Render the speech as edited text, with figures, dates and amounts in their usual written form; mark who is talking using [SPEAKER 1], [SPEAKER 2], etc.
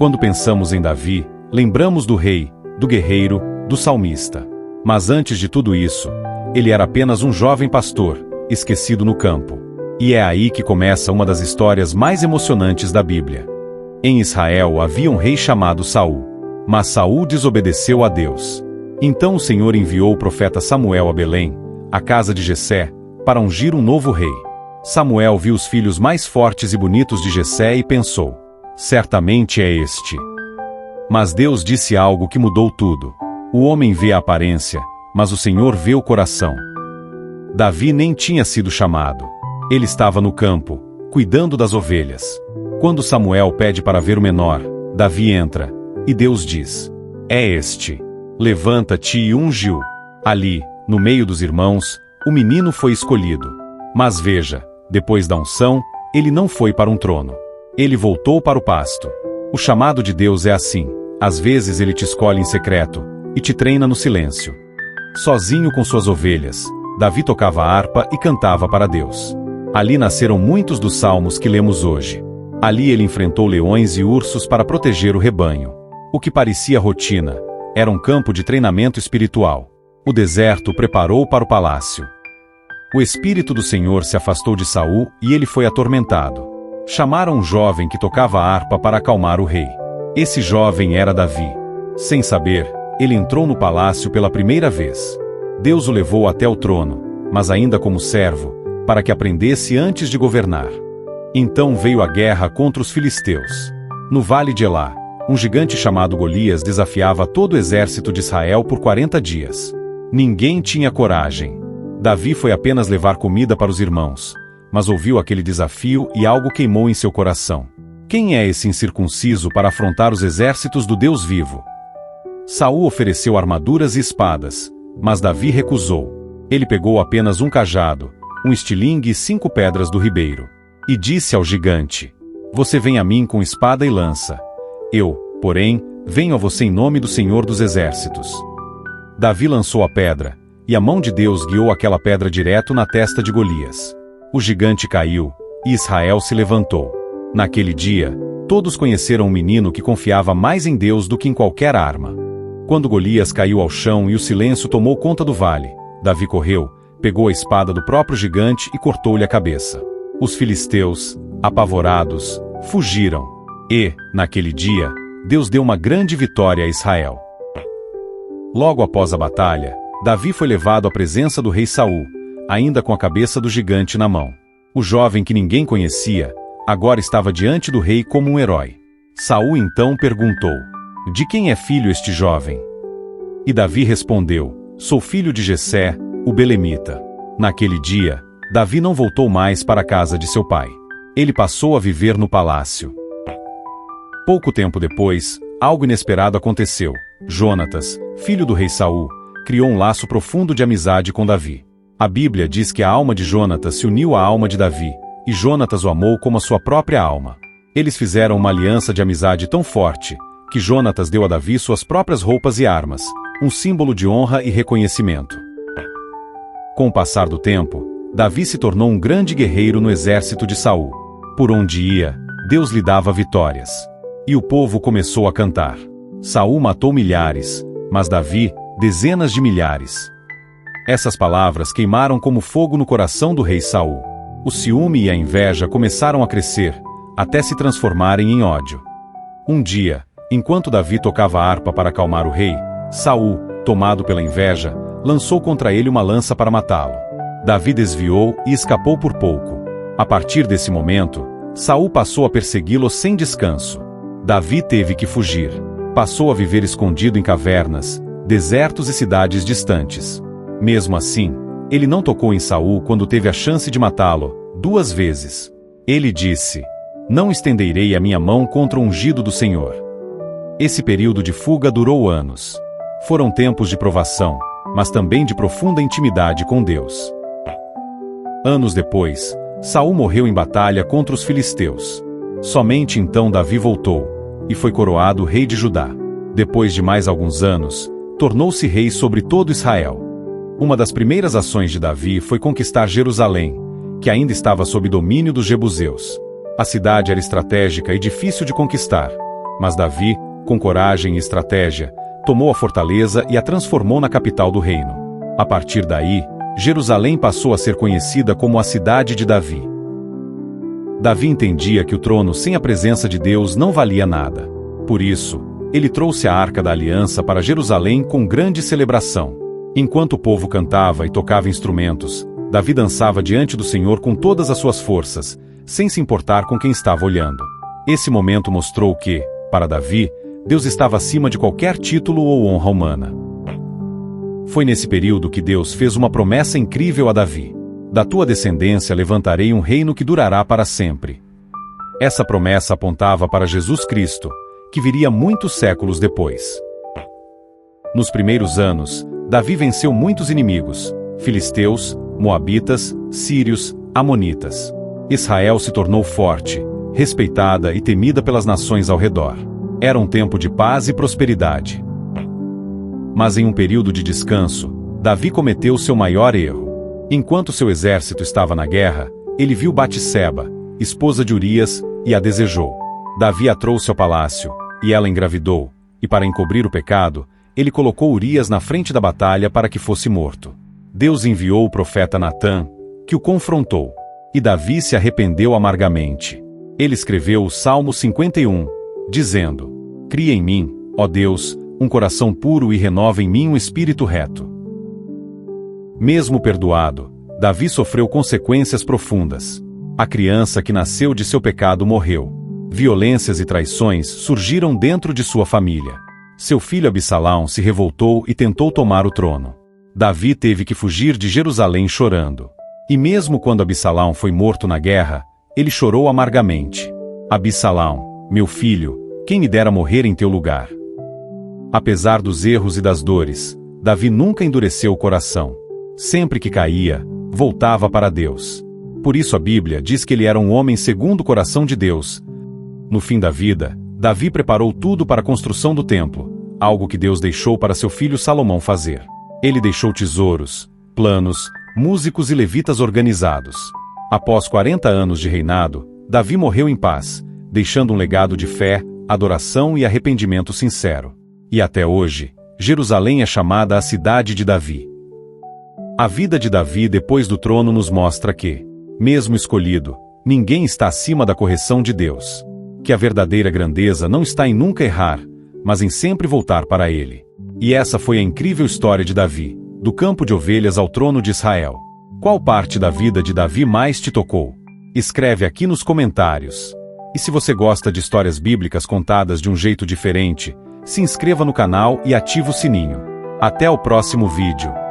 [SPEAKER 1] Quando pensamos em Davi, lembramos do rei, do guerreiro, do salmista. Mas antes de tudo isso, ele era apenas um jovem pastor, esquecido no campo. E é aí que começa uma das histórias mais emocionantes da Bíblia. Em Israel havia um rei chamado Saul. Mas Saul desobedeceu a Deus. Então o Senhor enviou o profeta Samuel a Belém, a casa de Jessé, para ungir um novo rei. Samuel viu os filhos mais fortes e bonitos de Jessé e pensou: certamente é este. Mas Deus disse algo que mudou tudo. O homem vê a aparência, mas o Senhor vê o coração. Davi nem tinha sido chamado. Ele estava no campo, cuidando das ovelhas. Quando Samuel pede para ver o menor, Davi entra, e Deus diz: é este. Levanta-te e unge-o. Ali, no meio dos irmãos, o menino foi escolhido. Mas veja, depois da unção, ele não foi para um trono. Ele voltou para o pasto. O chamado de Deus é assim: às vezes ele te escolhe em secreto, e te treina no silêncio. Sozinho com suas ovelhas, Davi tocava harpa e cantava para Deus. Ali nasceram muitos dos salmos que lemos hoje. Ali ele enfrentou leões e ursos para proteger o rebanho. O que parecia rotina, era um campo de treinamento espiritual. O deserto o preparou para o palácio. O Espírito do Senhor se afastou de Saul e ele foi atormentado. Chamaram um jovem que tocava harpa para acalmar o rei. Esse jovem era Davi. Sem saber, ele entrou no palácio pela primeira vez. Deus o levou até o trono, mas ainda como servo, para que aprendesse antes de governar. Então veio a guerra contra os filisteus. No vale de Elá, um gigante chamado Golias desafiava todo o exército de Israel por 40 dias. Ninguém tinha coragem. Davi foi apenas levar comida para os irmãos, mas ouviu aquele desafio e algo queimou em seu coração. Quem é esse incircunciso para afrontar os exércitos do Deus vivo? Saul ofereceu armaduras e espadas, mas Davi recusou. Ele pegou apenas um cajado, um estilingue e 5 pedras do ribeiro. E disse ao gigante: você vem a mim com espada e lança. Eu, porém, venho a você em nome do Senhor dos Exércitos. Davi lançou a pedra, e a mão de Deus guiou aquela pedra direto na testa de Golias. O gigante caiu, e Israel se levantou. Naquele dia, todos conheceram um menino que confiava mais em Deus do que em qualquer arma. Quando Golias caiu ao chão e o silêncio tomou conta do vale, Davi correu, pegou a espada do próprio gigante e cortou-lhe a cabeça. Os filisteus, apavorados, fugiram. E, naquele dia, Deus deu uma grande vitória a Israel. Logo após a batalha, Davi foi levado à presença do rei Saul, ainda com a cabeça do gigante na mão. O jovem que ninguém conhecia, agora estava diante do rei como um herói. Saul então perguntou: de quem é filho este jovem? E Davi respondeu: sou filho de Jessé, o belemita. Naquele dia, Davi não voltou mais para a casa de seu pai. Ele passou a viver no palácio. Pouco tempo depois, algo inesperado aconteceu. Jonatas, filho do rei Saul, criou um laço profundo de amizade com Davi. A Bíblia diz que a alma de Jonatas se uniu à alma de Davi, e Jonatas o amou como a sua própria alma. Eles fizeram uma aliança de amizade tão forte, que Jonatas deu a Davi suas próprias roupas e armas, um símbolo de honra e reconhecimento. Com o passar do tempo, Davi se tornou um grande guerreiro no exército de Saul. Por onde ia, Deus lhe dava vitórias. E o povo começou a cantar. Saul matou milhares, mas Davi, dezenas de milhares. Essas palavras queimaram como fogo no coração do rei Saul. O ciúme e a inveja começaram a crescer, até se transformarem em ódio. Um dia, enquanto Davi tocava a harpa para acalmar o rei, Saul, tomado pela inveja, lançou contra ele uma lança para matá-lo. Davi desviou e escapou por pouco. A partir desse momento, Saul passou a persegui-lo sem descanso. Davi teve que fugir. Passou a viver escondido em cavernas, desertos e cidades distantes. Mesmo assim, ele não tocou em Saul quando teve a chance de matá-lo, 2 vezes. Ele disse: não estenderei a minha mão contra o ungido do Senhor. Esse período de fuga durou anos. Foram tempos de provação, mas também de profunda intimidade com Deus. Anos depois, Saul morreu em batalha contra os filisteus. Somente então Davi voltou, e foi coroado rei de Judá. Depois de mais alguns anos, tornou-se rei sobre todo Israel. Uma das primeiras ações de Davi foi conquistar Jerusalém, que ainda estava sob domínio dos jebuseus. A cidade era estratégica e difícil de conquistar, Mas Davi, com coragem e estratégia, tomou a fortaleza e a transformou na capital do reino. A partir daí, Jerusalém passou a ser conhecida como a cidade de Davi. Davi entendia que o trono sem a presença de Deus não valia nada. Por isso, ele trouxe a Arca da Aliança para Jerusalém com grande celebração. Enquanto o povo cantava e tocava instrumentos, Davi dançava diante do Senhor com todas as suas forças, sem se importar com quem estava olhando. Esse momento mostrou que, para Davi, Deus estava acima de qualquer título ou honra humana. Foi nesse período que Deus fez uma promessa incrível a Davi: da tua descendência levantarei um reino que durará para sempre. Essa promessa apontava para Jesus Cristo, que viria muitos séculos depois. Nos primeiros anos, Davi venceu muitos inimigos: filisteus, moabitas, sírios, amonitas. Israel se tornou forte, respeitada e temida pelas nações ao redor. Era um tempo de paz e prosperidade. Mas em um período de descanso, Davi cometeu seu maior erro. Enquanto seu exército estava na guerra, ele viu Batseba, esposa de Urias, e a desejou. Davi a trouxe ao palácio, e ela engravidou, e para encobrir o pecado, ele colocou Urias na frente da batalha para que fosse morto. Deus enviou o profeta Natã, que o confrontou, e Davi se arrependeu amargamente. Ele escreveu o Salmo 51, dizendo: Cria em mim, ó Deus, um coração puro e renova em mim um espírito reto. Mesmo perdoado, Davi sofreu consequências profundas. A criança que nasceu de seu pecado morreu. Violências e traições surgiram dentro de sua família. Seu filho Absalão se revoltou e tentou tomar o trono. Davi teve que fugir de Jerusalém chorando. E mesmo quando Absalão foi morto na guerra, ele chorou amargamente. Absalão, meu filho, quem me dera morrer em teu lugar. Apesar dos erros e das dores, Davi nunca endureceu o coração. Sempre que caía, voltava para Deus. Por isso a Bíblia diz que ele era um homem segundo o coração de Deus. No fim da vida, Davi preparou tudo para a construção do templo, algo que Deus deixou para seu filho Salomão fazer. Ele deixou tesouros, planos, músicos e levitas organizados. Após 40 anos de reinado, Davi morreu em paz, deixando um legado de fé, adoração e arrependimento sincero. E até hoje, Jerusalém é chamada a cidade de Davi. A vida de Davi depois do trono nos mostra que, mesmo escolhido, ninguém está acima da correção de Deus. Que a verdadeira grandeza não está em nunca errar, mas em sempre voltar para Ele. E essa foi a incrível história de Davi, do campo de ovelhas ao trono de Israel. Qual parte da vida de Davi mais te tocou? Escreve aqui nos comentários. E se você gosta de histórias bíblicas contadas de um jeito diferente, se inscreva no canal e ative o sininho. Até o próximo vídeo.